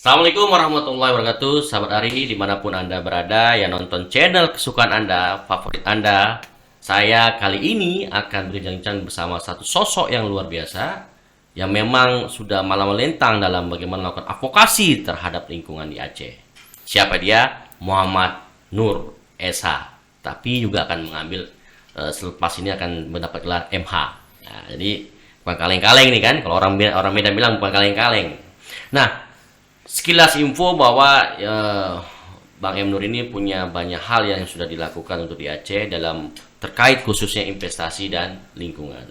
Assalamualaikum warahmatullahi wabarakatuh, sahabat Ari, dimanapun Anda berada, yang nonton channel kesukaan Anda, favorit Anda. Saya kali ini akan berbincang bersama satu sosok yang luar biasa, yang memang sudah malang melintang dalam bagaimana melakukan advokasi terhadap lingkungan di Aceh. Siapa dia? Muhammad Nur SH. Tapi juga akan mengambil, selepas ini akan mendapat gelar MH. Nah, jadi bukan kaleng-kaleng nih kan, kalau orang Medan bilang bukan kaleng-kaleng. Nah, sekilas info bahwa Bang M Nur ini punya banyak hal yang sudah dilakukan untuk di Aceh dalam terkait khususnya investasi dan lingkungan.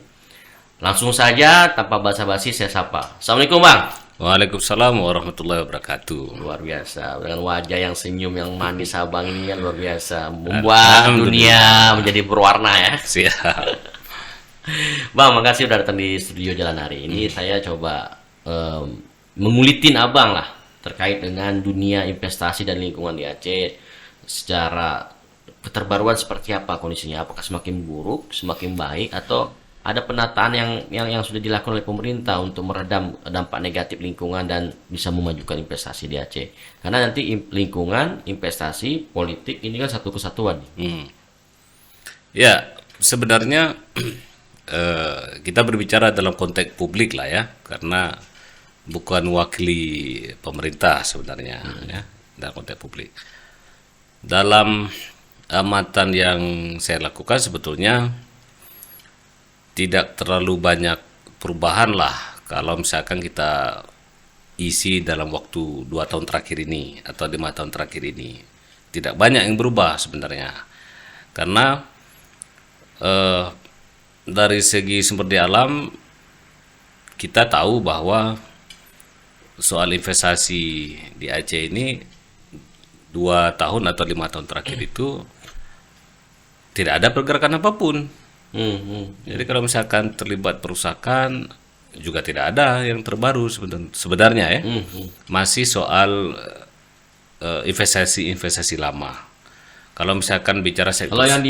Langsung saja tanpa basa-basi saya sapa. Assalamualaikum Bang. Waalaikumsalam warahmatullahi wabarakatuh. Luar biasa dengan wajah yang senyum yang manis Abang ini kan luar biasa membuat dunia menjadi berwarna ya. Siap. Bang, makasih udah datang di studio Jalan Hari. Ini saya coba mengulitin Abang lah terkait dengan dunia investasi dan lingkungan di Aceh secara keterbaruan seperti apa kondisinya? Apakah semakin buruk, semakin baik, atau ada penataan yang sudah dilakukan oleh pemerintah untuk meredam dampak negatif lingkungan dan bisa memajukan investasi di Aceh? Karena nanti lingkungan, investasi, politik ini kan satu kesatuan. Ya, sebenarnya kita berbicara dalam konteks publik lah ya, karena bukan wakili pemerintah sebenarnya ya, dalam konteks publik. Dalam amatan yang saya lakukan sebetulnya tidak terlalu banyak perubahan lah kalau misalkan kita isi dalam waktu 2 tahun terakhir ini atau 5 tahun terakhir ini. Tidak banyak yang berubah sebenarnya, karena dari segi sumber daya alam kita tahu bahwa soal investasi di Aceh ini 2 tahun atau 5 tahun terakhir itu tidak ada pergerakan apapun. Jadi kalau misalkan terlibat perusahaan juga tidak ada yang terbaru sebenarnya ya. Masih soal investasi lama. Kalau misalkan bicara sektor, Kalau yang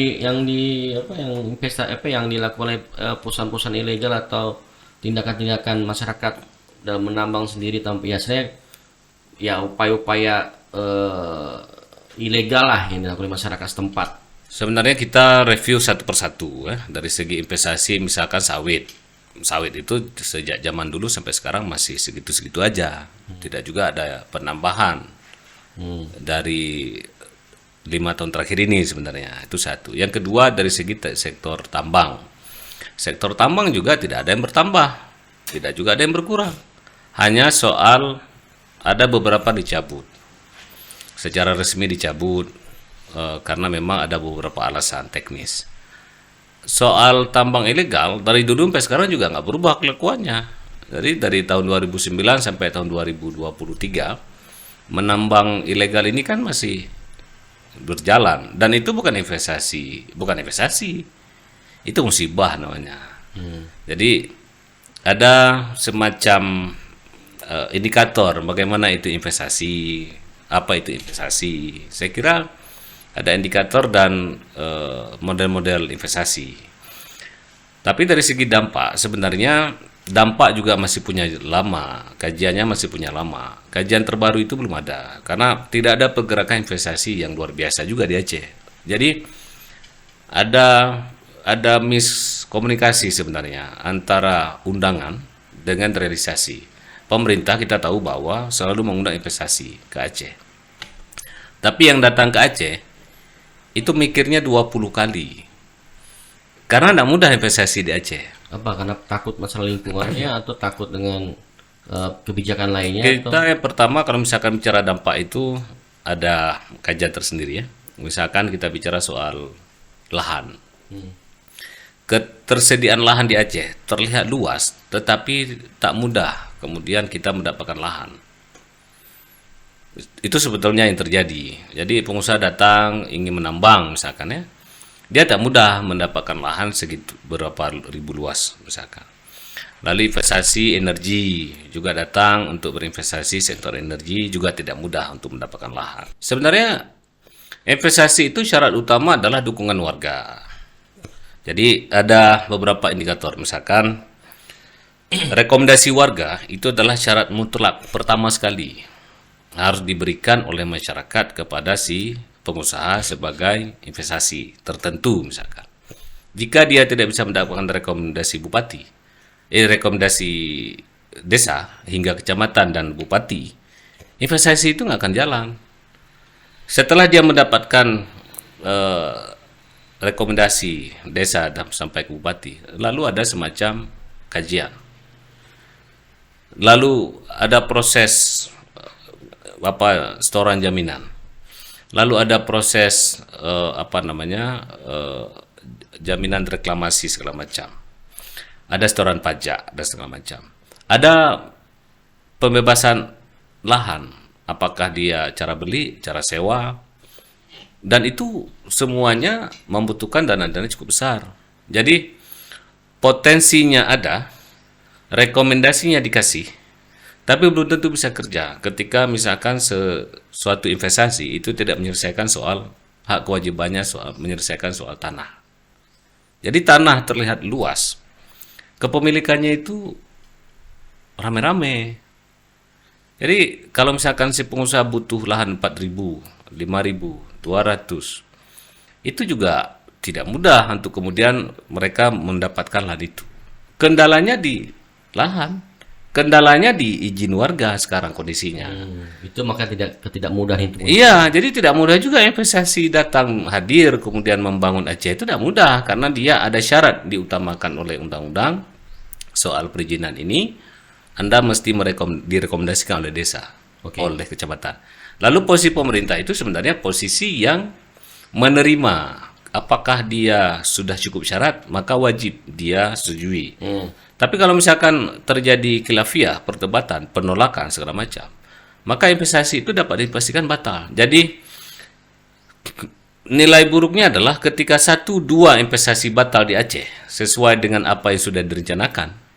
dilakukan oleh perusahaan-perusahaan ilegal atau tindakan-tindakan masyarakat dalam menambang sendiri tanpa ya upaya-upaya ilegal lah yang dilakukan oleh masyarakat setempat. sebenarnya kita review satu persatu ya. Dari segi investasi misalkan sawit itu sejak zaman dulu sampai sekarang masih segitu-segitu aja, tidak juga ada penambahan dari 5 tahun terakhir ini sebenarnya. Itu satu. Yang kedua, dari segi sektor tambang juga tidak ada yang bertambah, tidak juga ada yang berkurang, hanya soal ada beberapa dicabut secara resmi, dicabut karena memang ada beberapa alasan teknis. Soal tambang ilegal dari dulu sampai sekarang juga nggak berubah kelakuannya. Jadi dari tahun 2009 sampai tahun 2023 menambang ilegal ini kan masih berjalan, dan itu bukan investasi, itu musibah namanya. Jadi ada semacam indikator bagaimana itu investasi, apa itu investasi. Saya kira ada indikator dan model-model investasi. Tapi dari segi dampak, sebenarnya dampak juga masih punya lama, kajiannya masih punya lama. Kajian terbaru itu belum ada, karena tidak ada pergerakan investasi yang luar biasa juga di Aceh. Jadi ada miskomunikasi sebenarnya antara undangan dengan realisasi. Pemerintah kita tahu bahwa selalu mengundang investasi ke Aceh. Tapi yang datang ke Aceh itu mikirnya 20 kali. Karena tidak mudah investasi di Aceh. Apa karena takut masalah lingkungannya atau takut dengan kebijakan lainnya atau Kita yang pertama kalau misalkan bicara dampak itu ada kajian tersendiri ya. Misalkan kita bicara soal lahan. Ketersediaan lahan di Aceh terlihat luas, tetapi tak mudah kemudian kita mendapatkan lahan. Itu sebetulnya yang terjadi. Jadi pengusaha datang ingin menambang misalkan ya, dia tak mudah mendapatkan lahan segitu berapa ribu luas misalkan. Lalu investasi energi juga datang untuk berinvestasi sektor energi, juga tidak mudah untuk mendapatkan lahan. Sebenarnya investasi itu syarat utama adalah dukungan warga. Jadi ada beberapa indikator, misalkan rekomendasi warga itu adalah syarat mutlak pertama sekali harus diberikan oleh masyarakat kepada si pengusaha sebagai investasi tertentu misalkan. Jika dia tidak bisa mendapatkan rekomendasi bupati, rekomendasi desa hingga kecamatan dan bupati, investasi itu nggak akan jalan. Setelah dia mendapatkan rekomendasi desa dan sampai ke bupati, lalu ada semacam kajian. Lalu ada proses setoran jaminan. Lalu ada proses jaminan reklamasi segala macam. Ada setoran pajak dan segala macam. Ada pembebasan lahan, apakah dia cara beli, cara sewa, dan itu semuanya membutuhkan dana-dana cukup besar. Jadi potensinya ada, rekomendasinya dikasih, tapi belum tentu bisa kerja ketika misalkan suatu investasi itu tidak menyelesaikan soal hak kewajibannya, menyelesaikan soal tanah. Jadi tanah terlihat luas, kepemilikannya itu rame-rame. Jadi kalau misalkan si pengusaha butuh lahan 4.000, 5.000, 200, itu juga tidak mudah untuk kemudian mereka mendapatkan lahan itu. Kendalanya di lahan, kendalanya di izin warga sekarang kondisinya. Itu maka tidak mudah itu. Iya, jadi tidak mudah juga investasi datang hadir kemudian membangun Aceh itu tidak mudah karena dia ada syarat diutamakan oleh undang-undang soal perizinan ini. Anda mesti direkomendasikan oleh desa, oleh kecamatan. Lalu posisi pemerintah itu sebenarnya posisi yang menerima. Apakah dia sudah cukup syarat, maka wajib dia setujui. Tapi kalau misalkan terjadi khilafiyah, perdebatan, penolakan segala macam, maka investasi itu dapat dipastikan batal. Jadi nilai buruknya adalah ketika 1-2 investasi batal di Aceh sesuai dengan apa yang sudah direncanakan,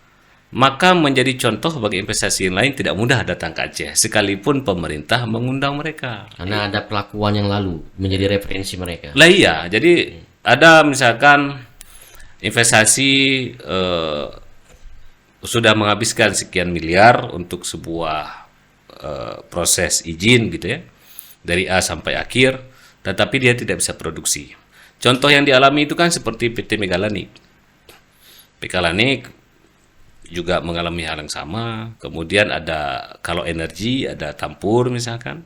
maka menjadi contoh bagi investasi yang lain tidak mudah datang ke Aceh sekalipun pemerintah mengundang mereka. Karena ada pelakuan yang lalu menjadi referensi mereka. Lah iya, jadi ada misalkan investasi sudah menghabiskan sekian miliar untuk sebuah proses izin gitu ya, dari A sampai akhir, tetapi dia tidak bisa produksi. Contoh yang dialami itu kan seperti PT Megalanik. Megalanik juga mengalami hal yang sama. Kemudian ada kalau energi ada Tampur misalkan.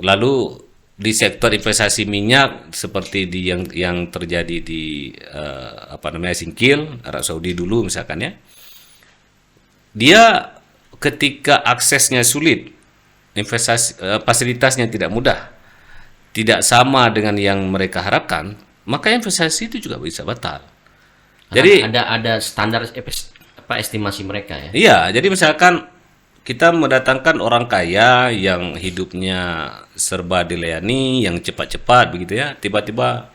Lalu di sektor investasi minyak seperti yang terjadi di Singkil, Arab Saudi dulu misalkan ya. Dia ketika aksesnya sulit, investasi fasilitasnya tidak mudah, tidak sama dengan yang mereka harapkan, maka investasi itu juga bisa batal. Jadi ada standar estimasi mereka ya. Iya, jadi misalkan kita mendatangkan orang kaya yang hidupnya serba dilayani, yang cepat-cepat begitu ya. Tiba-tiba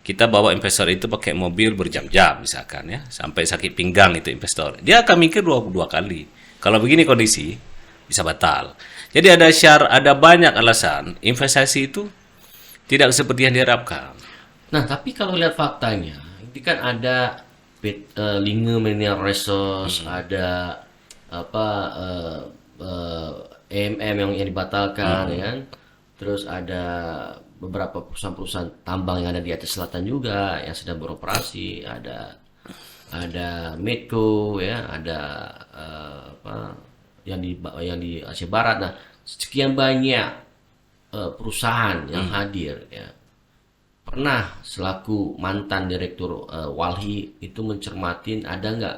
kita bawa investor itu pakai mobil berjam-jam misalkan ya, sampai sakit pinggang itu investor. Dia akan mikir dua kali. Kalau begini kondisi bisa batal. Jadi ada banyak alasan investasi itu tidak seperti yang diharapkan. Nah, tapi kalau lihat faktanya, ini kan ada Linge Mineral Resource, ada EMM yang dibatalkan ya kan. Terus ada beberapa perusahaan-perusahaan tambang yang ada di Aceh Selatan juga yang sedang beroperasi, ada Medco ya, ada yang di Aceh Barat. Nah, sekian banyak perusahaan yang hadir ya. Pernah selaku mantan direktur Walhi itu mencermatin ada nggak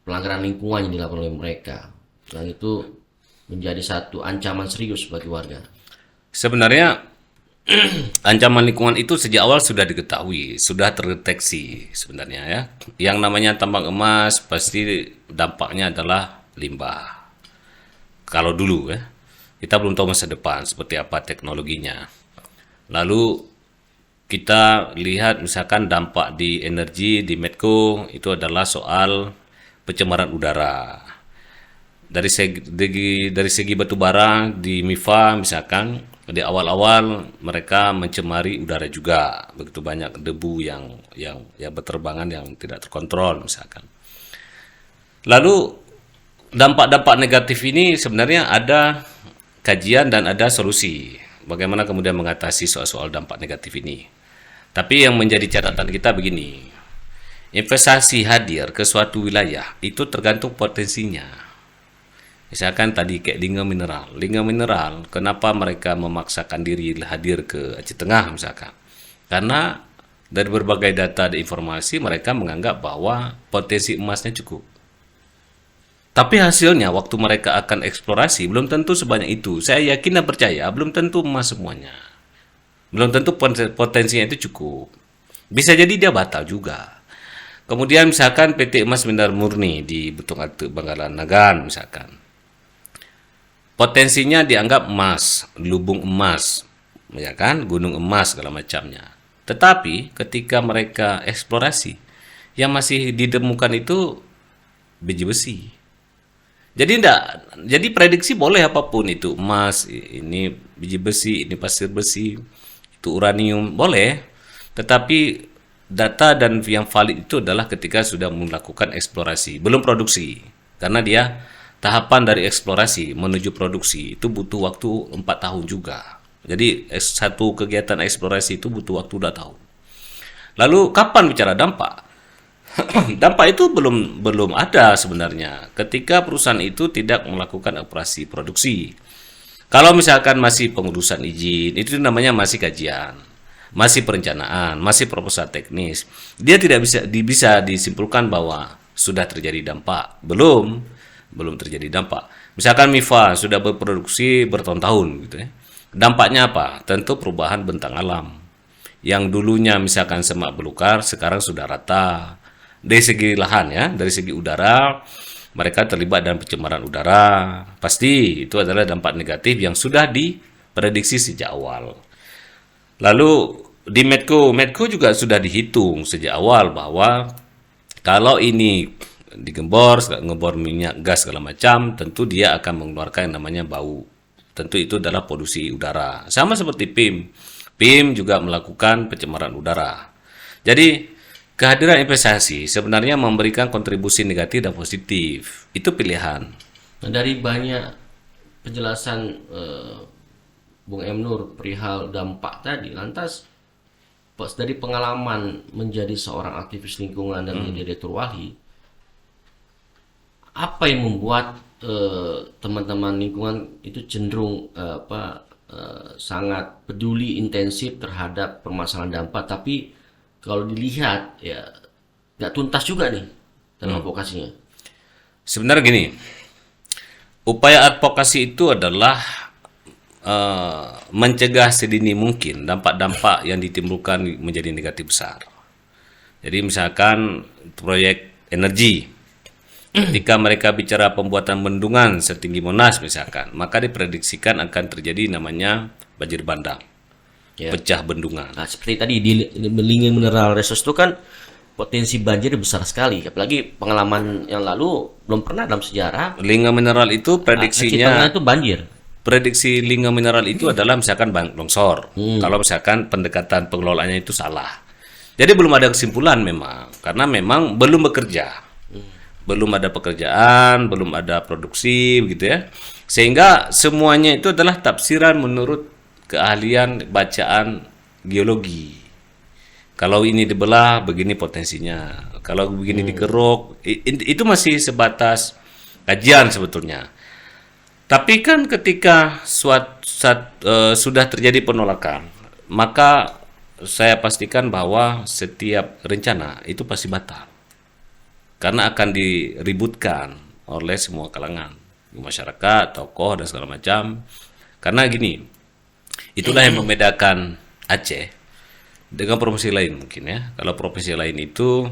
pelanggaran lingkungan yang dilakukan oleh mereka, yang itu menjadi satu ancaman serius bagi warga? Sebenarnya ancaman lingkungan itu sejak awal sudah diketahui, sudah terdeteksi sebenarnya ya. Yang namanya tambang emas pasti dampaknya adalah limbah. Kalau dulu ya, kita belum tahu masa depan seperti apa teknologinya. Lalu kita lihat misalkan dampak di energi di Medco itu adalah soal pencemaran udara. Dari segi batu bara di MIFA misalkan di awal-awal mereka mencemari udara juga, begitu banyak debu yang berterbangan yang tidak terkontrol misalkan. Lalu dampak-dampak negatif ini sebenarnya ada kajian dan ada solusi. Bagaimana kemudian mengatasi soal-soal dampak negatif ini. Tapi yang menjadi catatan kita begini, investasi hadir ke suatu wilayah itu tergantung potensinya. Misalkan tadi kayak lingga mineral, kenapa mereka memaksakan diri hadir ke Aceh Tengah misalkan? Karena dari berbagai data dan informasi mereka menganggap bahwa potensi emasnya cukup. Tapi hasilnya waktu mereka akan eksplorasi belum tentu sebanyak itu. Saya yakin dan percaya belum tentu emas semuanya. Belum tentu potensinya itu cukup. Bisa jadi dia batal juga. Kemudian misalkan PT Emas Mineral Murni di Betung Atu Bangkalan Nagan misalkan. Potensinya dianggap emas, lubung emas, ya kan, gunung emas segala macamnya. Tetapi ketika mereka eksplorasi, yang masih ditemukan itu biji besi. Jadi prediksi boleh apapun itu, emas, ini biji besi, ini pasir besi, itu uranium, boleh. Tetapi data dan yang valid itu adalah ketika sudah melakukan eksplorasi, belum produksi. Karena dia tahapan dari eksplorasi menuju produksi itu butuh waktu 4 tahun juga. Jadi satu kegiatan eksplorasi itu butuh waktu 2 tahun. Lalu kapan bicara dampak? Dampak itu belum ada sebenarnya ketika perusahaan itu tidak melakukan operasi produksi. Kalau misalkan masih pengurusan izin, itu namanya masih kajian, masih perencanaan, masih proposal teknis. Dia tidak bisa disimpulkan bahwa sudah terjadi dampak. Belum terjadi dampak. Misalkan MIFA sudah berproduksi bertahun-tahun gitu ya. Dampaknya apa? Tentu perubahan bentang alam. Yang dulunya misalkan semak belukar sekarang sudah rata. Dari segi lahan ya, dari segi udara, mereka terlibat dalam pencemaran udara. Pasti itu adalah dampak negatif yang sudah diprediksi sejak awal. Lalu di Medco juga sudah dihitung sejak awal bahwa kalau ini ngembor minyak gas segala macam, tentu dia akan mengeluarkan yang namanya bau. Tentu itu adalah polusi udara. Sama seperti PIM. PIM juga melakukan pencemaran udara. Jadi kehadiran investasi sebenarnya memberikan kontribusi negatif dan positif. Itu pilihan. Nah, dari banyak penjelasan Bung M. Nur perihal dampak tadi, lantas dari pengalaman menjadi seorang aktivis lingkungan dan menjadi direktur wali, apa yang membuat teman-teman lingkungan itu cenderung sangat peduli intensif terhadap permasalahan dampak, tapi kalau dilihat ya nggak tuntas juga nih dalam advokasinya. Sebenarnya gini, upaya advokasi itu adalah mencegah sedini mungkin dampak-dampak yang ditimbulkan menjadi negatif besar. Jadi misalkan proyek energi, ketika mereka bicara pembuatan bendungan setinggi Monas misalkan, maka diprediksikan akan terjadi namanya banjir bandang. Ya. Pecah bendungan. Nah, seperti tadi di Lingga Mineral Resource itu kan potensi banjir besar sekali. Apalagi pengalaman yang lalu belum pernah dalam sejarah. Lingga Mineral itu prediksinya itu banjir. Prediksi lingga mineral itu adalah misalkan longsor. Kalau misalkan pendekatan pengelolaannya itu salah. Jadi belum ada kesimpulan memang, karena memang belum bekerja. Belum ada pekerjaan, belum ada produksi begitu ya. Sehingga semuanya itu adalah tafsiran menurut keahlian bacaan geologi. Kalau ini dibelah begini potensinya, kalau begini dikeruk, itu masih sebatas kajian sebetulnya. Tapi kan ketika sudah terjadi penolakan, maka saya pastikan bahwa setiap rencana itu pasti batal, karena akan diributkan oleh semua kalangan, masyarakat, tokoh dan segala macam. Karena gini, itulah yang membedakan Aceh dengan provinsi lain mungkin ya. Kalau provinsi lain itu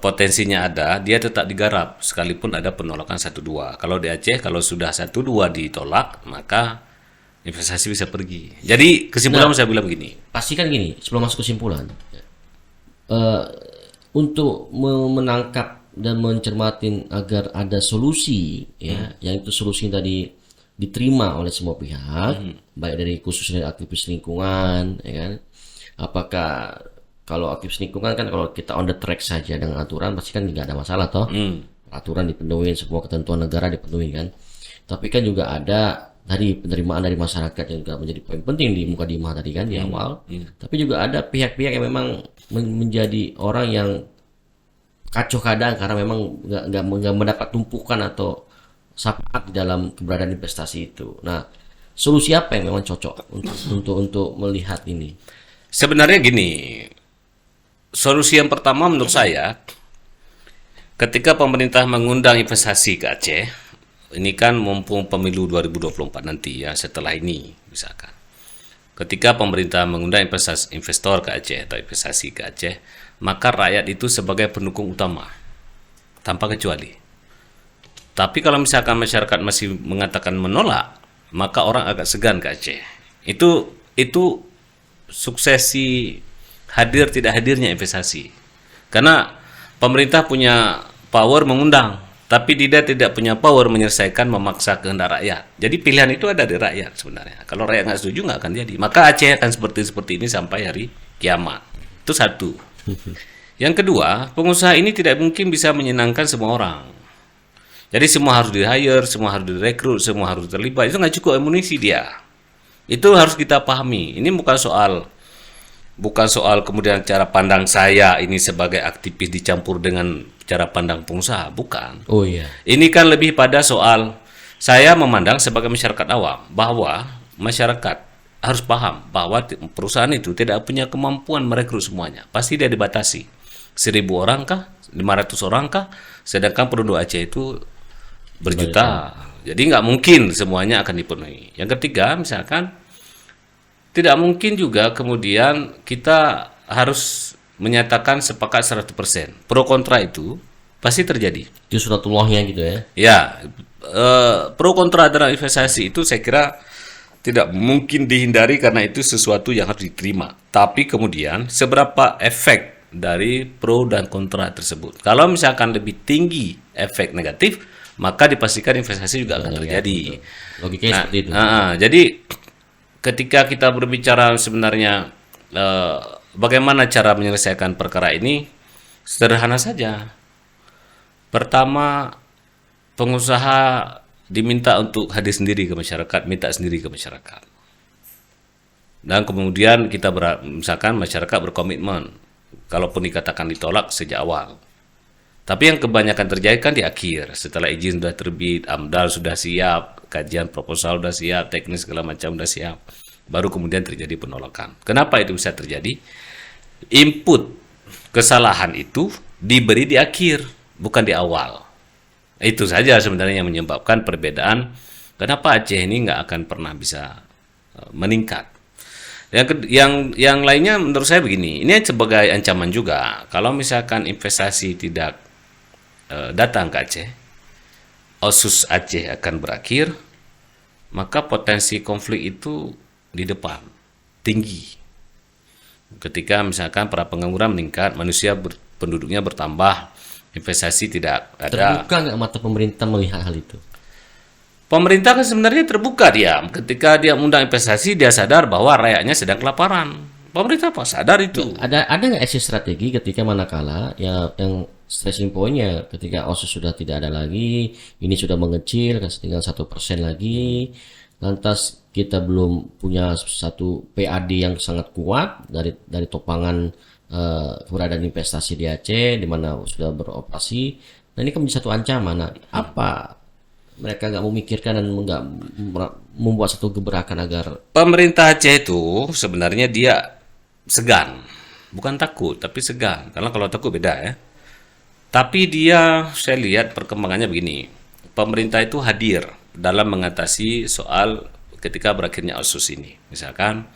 potensinya ada, dia tetap digarap sekalipun ada penolakan 1-2. Kalau di Aceh kalau sudah 1-2 ditolak, maka investasi bisa pergi. Jadi kesimpulan saya bilang begini. Pastikan gini, sebelum masuk kesimpulan, untuk menangkap dan mencermatin agar ada solusi ya, yang itu solusi tadi diterima oleh semua pihak, baik dari khususnya aktivis lingkungan, ya kan? Apakah kalau aktivis lingkungan kan kalau kita on the track saja dengan aturan pasti kan nggak ada masalah toh, aturan dipenuhi, semua ketentuan negara dipenuhi kan. Tapi kan juga ada tadi penerimaan dari masyarakat yang juga menjadi poin penting di mukadimah tadi kan di awal. Tapi juga ada pihak-pihak yang memang menjadi orang yang kacau kadang karena memang nggak mendapat tumpukan atau syafaat di dalam keberadaan investasi itu. Nah, solusi apa yang memang cocok untuk melihat ini? Sebenarnya gini, solusi yang pertama menurut saya, ketika pemerintah mengundang investasi ke Aceh, ini kan mumpung pemilu 2024 nanti ya, setelah ini misalkan. Ketika pemerintah mengundang investor ke Aceh atau investasi ke Aceh, maka rakyat itu sebagai pendukung utama, tanpa kecuali. Tapi kalau misalkan masyarakat masih mengatakan menolak, maka orang agak segan ke Aceh. Itu suksesi hadir tidak hadirnya investasi. Karena pemerintah punya power mengundang, tapi dia tidak punya power menyelesaikan memaksa kehendak rakyat. Jadi pilihan itu ada di rakyat sebenarnya. Kalau rakyat nggak setuju nggak akan jadi. Maka Aceh akan seperti ini sampai hari kiamat. Itu satu. Yang kedua, pengusaha ini tidak mungkin bisa menyenangkan semua orang. Jadi semua harus di-hire, semua harus direkrut, semua harus terlibat. Itu nggak cukup amunisi dia. Itu harus kita pahami. Ini bukan soal kemudian cara pandang saya ini sebagai aktivis dicampur dengan cara pandang pengusaha, bukan. Oh iya. Ini kan lebih pada soal saya memandang sebagai masyarakat awam bahwa masyarakat harus paham bahwa perusahaan itu tidak punya kemampuan merekrut semuanya. Pasti dia dibatasi. 1.000 orang kah? 500 orang kah? Sedangkan penduduk Aceh itu berjuta. Jadi nggak mungkin semuanya akan dipenuhi. Yang ketiga, misalkan tidak mungkin juga kemudian kita harus menyatakan sepakat 100%. Pro kontra itu pasti terjadi. Itu sunatullahnya gitu ya. Ya, pro kontra dalam investasi itu saya kira tidak mungkin dihindari karena itu sesuatu yang harus diterima. Tapi kemudian seberapa efek dari pro dan kontra tersebut. Kalau misalkan lebih tinggi efek negatif, maka dipastikan investasi juga akan terjadi. Logikanya seperti itu. Jadi ketika kita berbicara sebenarnya bagaimana cara menyelesaikan perkara ini, sederhana saja. Pertama, pengusaha diminta untuk hadir sendiri ke masyarakat, minta sendiri ke masyarakat. Dan kemudian kita misalkan masyarakat berkomitmen, kalaupun dikatakan ditolak sejak awal. Tapi yang kebanyakan terjadi kan di akhir, setelah izin sudah terbit, AMDAL sudah siap, kajian proposal sudah siap, teknis segala macam sudah siap, baru kemudian terjadi penolakan. Kenapa itu bisa terjadi? Input kesalahan itu diberi di akhir, bukan di awal. Itu saja sebenarnya yang menyebabkan perbedaan kenapa Aceh ini nggak akan pernah bisa meningkat. Yang lainnya menurut saya begini, ini sebagai ancaman juga. Kalau misalkan investasi tidak datang ke Aceh, OSUS Aceh akan berakhir, maka potensi konflik itu di depan tinggi. Ketika misalkan para pengangguran meningkat, penduduknya bertambah, investasi tidak ada. Terbuka nggak mata pemerintah melihat hal itu? Pemerintah kan sebenarnya terbuka dia. Ketika dia mengundang investasi, dia sadar bahwa rakyatnya sedang kelaparan. Pemerintah apa sadar itu. Ada nggak exit strategi ketika manakala yang stressing pointnya ketika OSUS sudah tidak ada lagi, ini sudah mengecil, tinggal 1% lagi, lantas kita belum punya satu PAD yang sangat kuat dari topangan keberadaan investasi di Aceh di mana sudah beroperasi, dan ini kan menjadi satu ancaman. Nah, apa mereka nggak memikirkan dan nggak membuat satu gebrakan agar pemerintah Aceh itu sebenarnya dia segan, bukan takut tapi segan, karena kalau takut beda ya. Tapi saya lihat perkembangannya begini, pemerintah itu hadir dalam mengatasi soal ketika berakhirnya OSUS ini. Misalkan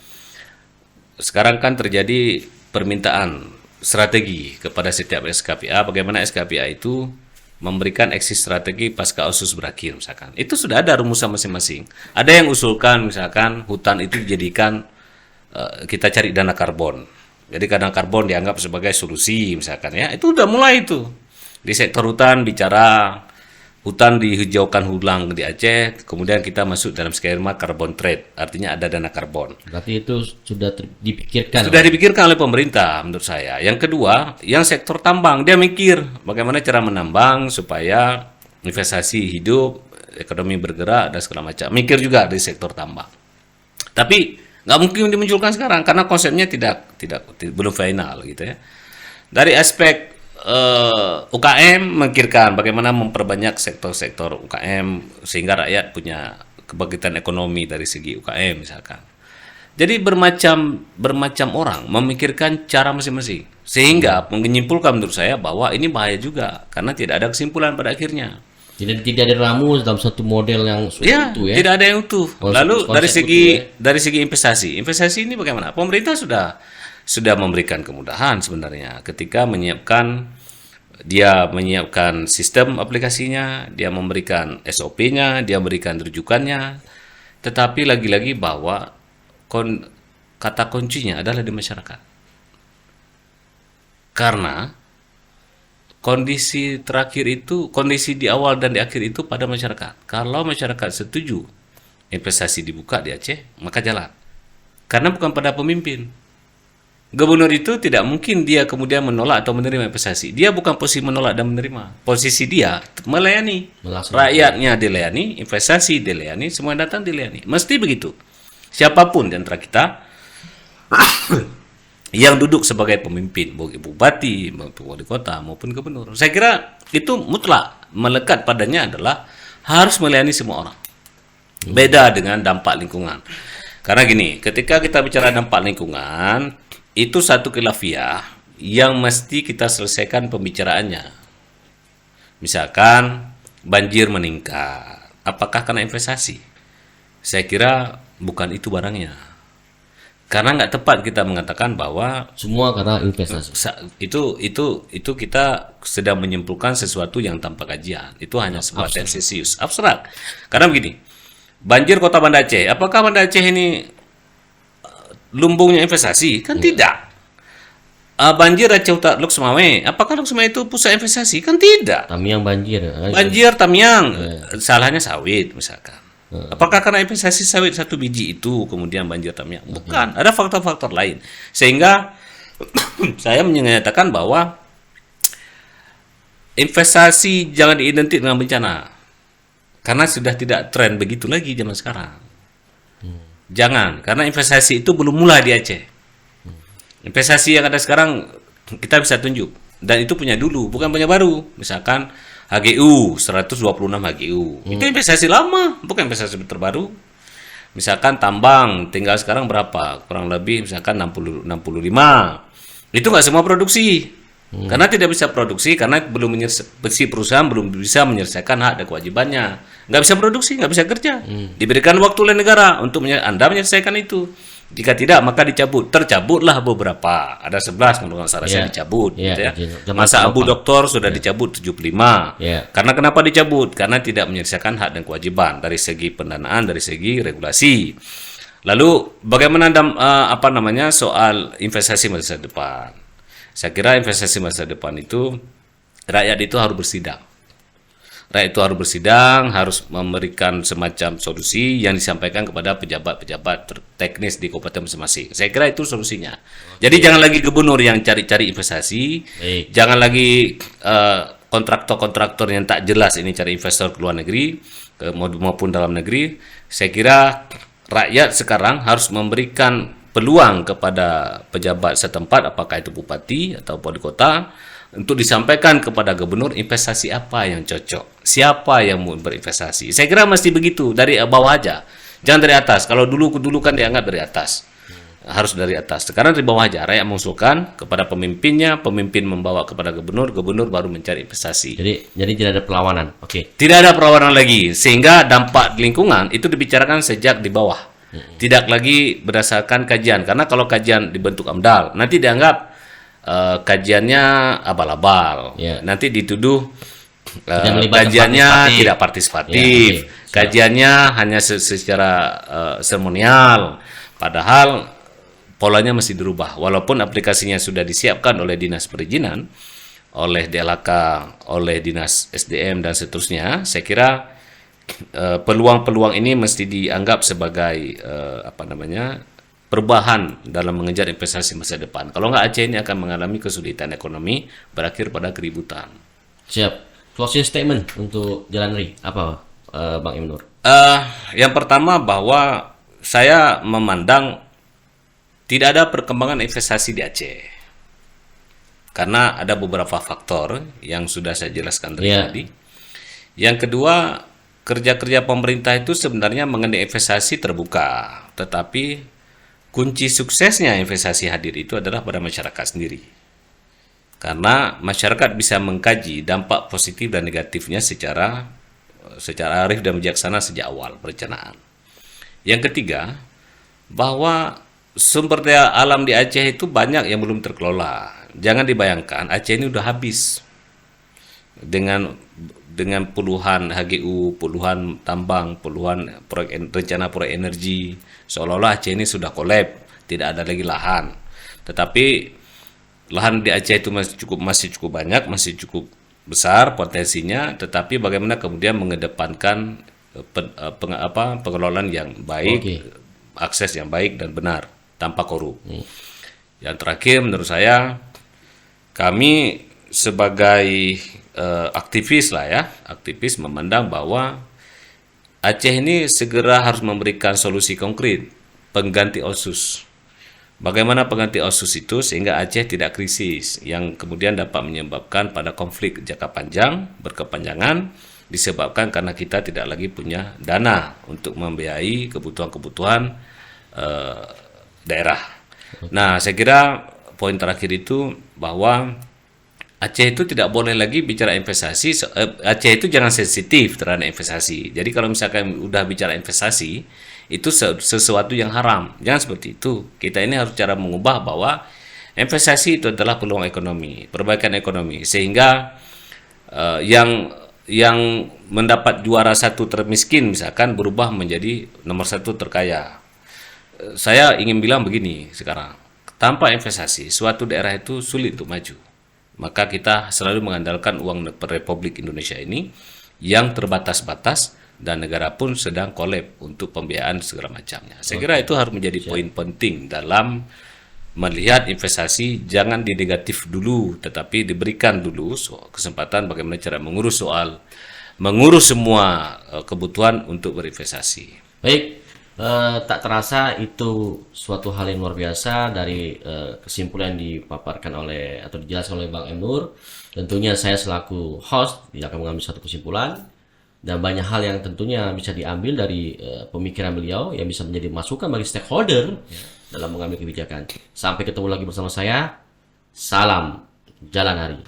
sekarang kan terjadi permintaan strategi kepada setiap SKPA, bagaimana SKPA itu memberikan exit strategi pasca OSUS berakhir misalkan. Itu sudah ada rumusan masing-masing. Ada yang usulkan misalkan hutan itu dijadikan kita cari dana karbon. Jadi dana karbon dianggap sebagai solusi misalkan ya. Itu udah mulai itu. Di sektor hutan bicara hutan dihijaukan ulang di Aceh, kemudian kita masuk dalam skema carbon trade, artinya ada dana karbon. Berarti itu sudah dipikirkan. Sudah dipikirkan oleh pemerintah menurut saya. Yang kedua, yang sektor tambang, dia mikir bagaimana cara menambang supaya investasi hidup, ekonomi bergerak dan segala macam. Mikir juga dari sektor tambang. Tapi nggak mungkin dimunculkan sekarang karena konsepnya belum final gitu ya. Dari aspek UKM memikirkan bagaimana memperbanyak sektor-sektor UKM sehingga rakyat punya kebangkitan ekonomi dari segi UKM misalkan. Jadi bermacam orang memikirkan cara masing-masing sehingga menyimpulkan menurut saya bahwa ini bahaya juga karena tidak ada kesimpulan pada akhirnya. Tidak ada ramus dalam satu model yang Ya, utuh ya. tidak ada yang utuh. Lalu dari segi investasi ini bagaimana? Pemerintah sudah memberikan kemudahan sebenarnya ketika menyiapkan sistem aplikasinya, dia memberikan SOP-nya, dia memberikan rujukannya. Tetapi lagi-lagi bahwa kata kuncinya adalah di masyarakat. Karena kondisi di awal dan di akhir itu pada masyarakat. Kalau masyarakat setuju investasi dibuka di Aceh, maka jalan. Karena bukan pada pemimpin. Gubernur itu tidak mungkin dia kemudian menolak atau menerima investasi. Dia bukan posisi menolak dan menerima. Posisi dia melayani. Rakyatnya dilayani, investasi dilayani, semua yang datang dilayani. Mesti begitu. Siapapun di antara kita yang duduk sebagai pemimpin, bupati, wali kota maupun gubernur. Saya kira itu mutlak melekat padanya adalah harus melayani semua orang. Beda dengan dampak lingkungan. Karena gini, ketika kita bicara dampak lingkungan, itu satu khilafiyah yang mesti kita selesaikan pembicaraannya. Misalkan banjir meningkat, apakah karena investasi? Saya kira bukan itu barangnya. Karena nggak tepat kita mengatakan bahwa semua karena investasi. Itu kita sedang menyimpulkan sesuatu yang tanpa kajian. Itu hanya sebuah tersisius abstrak. Karena begini, banjir Kota Banda Aceh, apakah Banda Aceh ini lumbungnya investasi? Kan tidak. Banjir Aceh Utara Lok Sumawe, apakah Lok Sumawe itu pusat investasi? Kan tidak. Tamiang banjir. Banjir Tamiang, salahnya sawit misalkan. Apakah karena investasi sawit 1 biji itu kemudian banjir Tamiang? Bukan, ada faktor-faktor lain. Sehingga saya menyatakan bahwa investasi jangan diidentik dengan bencana. Karena sudah tidak tren begitu lagi zaman sekarang. Jangan, karena investasi itu belum mulai di Aceh. Investasi yang ada sekarang kita bisa tunjuk. Dan itu punya dulu, bukan punya baru. Misalkan HGU, 126 HGU. Itu investasi lama, bukan investasi terbaru. Misalkan tambang, tinggal sekarang berapa? Kurang lebih misalkan 65. Itu nggak semua produksi. Karena tidak bisa produksi, karena si perusahaan belum bisa menyelesaikan hak dan kewajibannya. Nggak bisa produksi, nggak bisa kerja. Diberikan waktu oleh negara untuk Anda menyelesaikan itu. Jika tidak, maka dicabut. Tercabutlah beberapa. Ada 11 menurut saya dicabut. Gitu ya. Masa Abu Doktor sudah dicabut 75. Karena kenapa dicabut? Karena tidak menyelesaikan hak dan kewajiban dari segi pendanaan, dari segi regulasi. Lalu bagaimana soal investasi masa depan? Saya kira investasi masa depan itu rakyat itu harus bersidang. Rakyat itu harus bersidang, harus memberikan semacam solusi yang disampaikan kepada pejabat-pejabat teknis di kabupaten masing-masing. Saya kira itu solusinya. Jadi jangan lagi gubernur yang cari-cari investasi, jangan lagi kontraktor-kontraktor yang tak jelas ini cari investor ke luar negeri maupun dalam negeri. Saya kira rakyat sekarang harus memberikan peluang kepada pejabat setempat, apakah itu bupati atau wali kota, untuk disampaikan kepada gubernur investasi apa yang cocok, siapa yang mau berinvestasi. Saya kira mesti begitu, dari bawah aja, jangan dari atas. Kalau dulu kan dianggap dari atas, harus dari atas. Sekarang dari bawah aja, rakyat mengusulkan kepada pemimpinnya, pemimpin membawa kepada gubernur, gubernur baru mencari investasi. Jadi tidak ada perlawanan. Tidak ada perlawanan lagi, sehingga dampak lingkungan itu dibicarakan sejak di bawah. Tidak lagi berdasarkan kajian, karena kalau kajian dibentuk AMDAL nanti dianggap kajiannya abal-abal, nanti dituduh kajiannya tidak partisipatif, kajiannya hanya secara seremonial, padahal polanya mesti dirubah. Walaupun aplikasinya sudah disiapkan oleh dinas perizinan, oleh DLK, oleh dinas SDM dan seterusnya, saya kira peluang-peluang ini mesti dianggap sebagai perubahan dalam mengejar investasi masa depan. Kalau nggak, Aceh ini akan mengalami kesulitan ekonomi berakhir pada keributan. Siap. Closing statement untuk Jalan Ri apa Bang Im Nur? Yang pertama bahwa saya memandang tidak ada perkembangan investasi di Aceh. Karena ada beberapa faktor yang sudah saya jelaskan Iya. tadi. Yang kedua, kerja-kerja pemerintah itu sebenarnya mengenai investasi terbuka. Tetapi kunci suksesnya investasi hadir itu adalah pada masyarakat sendiri. Karena masyarakat bisa mengkaji dampak positif dan negatifnya secara arif dan bijaksana sejak awal perencanaan. Yang ketiga, bahwa sumber daya alam di Aceh itu banyak yang belum terkelola. Jangan dibayangkan Aceh ini udah habis dengan puluhan HGU, puluhan tambang, puluhan rencana proyek energi, seolah-olah Aceh ini sudah kolab, tidak ada lagi lahan. Tetapi lahan di Aceh itu masih cukup banyak, masih cukup besar potensinya, tetapi bagaimana kemudian mengedepankan pengelolaan yang baik, Oke. akses yang baik dan benar tanpa korup. Yang terakhir menurut saya, kami sebagai aktivis lah ya, aktivis memandang bahwa Aceh ini segera harus memberikan solusi konkret pengganti OSUS. Bagaimana pengganti OSUS itu sehingga Aceh tidak krisis yang kemudian dapat menyebabkan pada konflik jangka panjang berkepanjangan disebabkan karena kita tidak lagi punya dana untuk membiayai kebutuhan-kebutuhan daerah. Nah, saya kira poin terakhir itu bahwa Aceh itu tidak boleh lagi bicara investasi. Aceh itu jangan sensitif terhadap investasi. Jadi kalau misalkan udah bicara investasi, itu sesuatu yang haram. Jangan seperti itu. Kita ini harus cara mengubah bahwa investasi itu adalah peluang ekonomi, perbaikan ekonomi. Sehingga yang mendapat juara satu termiskin misalkan berubah menjadi nomor satu terkaya. Saya ingin bilang begini sekarang. Tanpa investasi, suatu daerah itu sulit untuk maju. Maka kita selalu mengandalkan uang Republik Indonesia ini yang terbatas-batas dan negara pun sedang kolab untuk pembiayaan segala macamnya. Saya kira itu harus menjadi poin penting dalam melihat investasi, jangan dinegatif dulu, tetapi diberikan dulu kesempatan bagaimana cara mengurus semua kebutuhan untuk berinvestasi. Baik, tak terasa itu suatu hal yang luar biasa dari kesimpulan yang dipaparkan oleh atau dijelaskan oleh Bang Im Nur. Tentunya saya selaku host tidak akan mengambil satu kesimpulan dan banyak hal yang tentunya bisa diambil dari pemikiran beliau yang bisa menjadi masukan bagi stakeholder ya, dalam mengambil kebijakan. Sampai ketemu lagi bersama saya. Salam Jalan Hari.